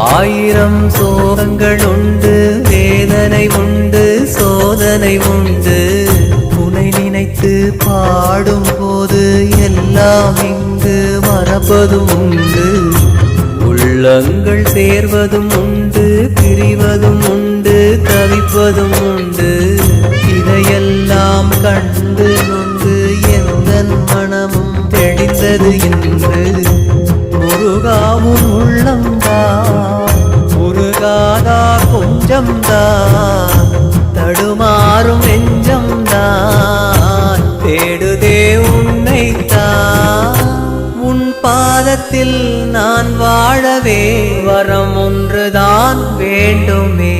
ஆயிரம் சோகங்கள் உண்டு, வேதனை உண்டு, சோதனை உண்டு. உன்னை நினைத்து பாடும் போது எல்லாம் இங்கு மறப்பதும் உண்டு. உள்ளங்கள் சேர்வதும் உண்டு, பிரிவதும் உண்டு, தவிப்பதும் உண்டு. இதையெல்லாம் கண்டு நொந்து எந்தன் மனமும் தெளிந்தது என்று. முருகாவும் உள்ளம்தான் முருகாதா கொஞ்சம்தான், தடுமாறும் நெஞ்சம்தான் தேடுதே உன்னைத்தான். உன் பாதத்தில் நான் வாழவே வரம் ஒன்றுதான் வேண்டுமே.